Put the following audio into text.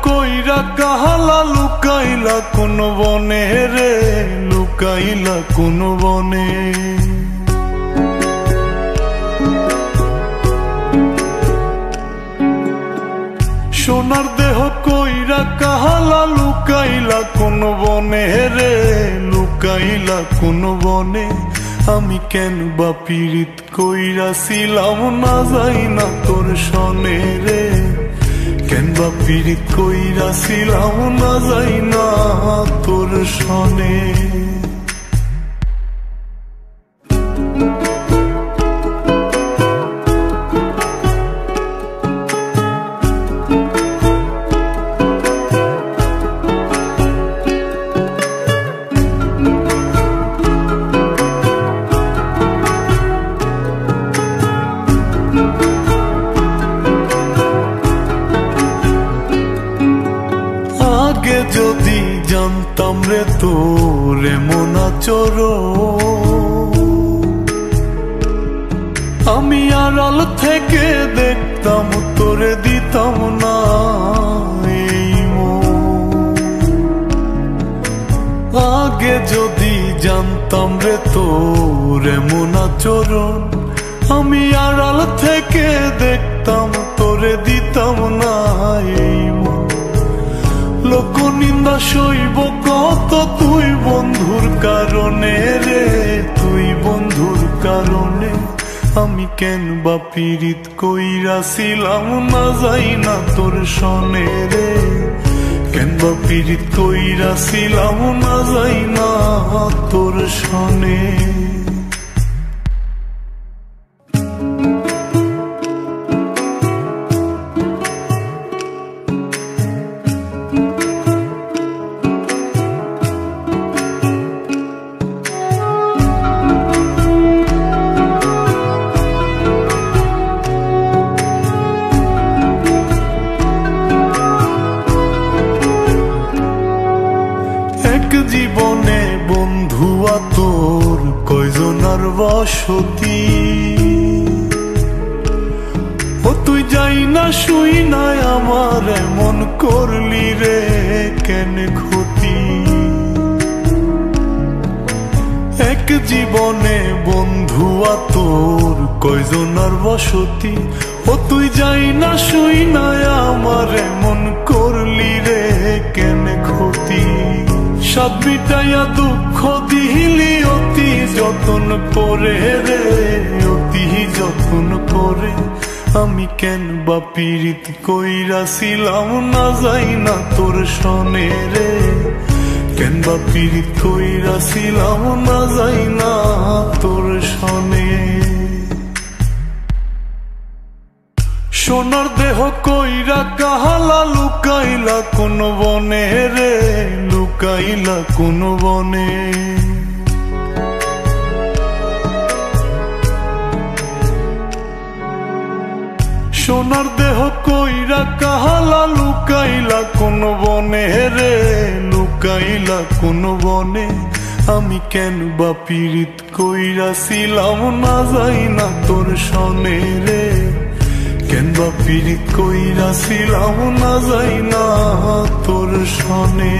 কইরা কাহালা লুকাইলা কোন বনে রে, লুকাইলা কোন বনে। সোনার দেহ কইরা কাহালা লুকাইলা কোন বনে রে, লুকাইলা কোন বনে। আমি কেন বা পীড়িত কইরাছিলাম না যাই না তোর সনে রে, কেন বা পীড়িত কইরাছিলাম না যাই না তোর সনে। আগে যদি জানতাম রে তোর এমন আচরণ, আমি আড়াল থেকে দেখতাম তোরে দিতাম না এই মন। আগে যদি জানতাম রে তোর এমন আচরণ, আমি আড়াল থেকে দেখতাম তোরে দিতাম না এই মন। লোক নিন্দা সইব কত তুই বন্ধুর কারণে রে, তুই বন্ধুর কারণে। আমি কেন বা পীড়িত কইরাছিলাম না যাই না তোর সনে রে, কেন বা পীড়িত কইরাছিলাম না যাই না তোর সনে। জীবনে বন্ধুয়া তোর কয়জনার বসতি, ও তুই যাই না শুই নাই আমার এমন করলি রে কেন ক্ষতি। এক জীবনে বন্ধুয়া তোর কয়জনার বসতি, ও তুই যাই না শুই নাই আমার এমন করলি রে কেন ক্ষতি। সাত মিটাইয়া দুঃখ দিলি অতি যতন করে রে, অতি যতন করে। আমি কেন বা পীড়িত কইরাছিলাম না যাই না তোর সনে রে, কেন বা পীড়িত কইরাছিলাম না যাই না তোর সনে। সোনার দেহ কইরা কাহালা লুকাইলা কোন বনে রে, লুকাইলা কোন বনে। সোনার দেহ কইরা কাহালা লুকাইলা কোন বনে রে, লুকাইলা কোন বনে। আমি কেন বা পীড়িত কইরাছিলাম না যাই না তোর সনে রে, কেন বা পীড়িত কইরাছিলাম না যাই না তোর সনে।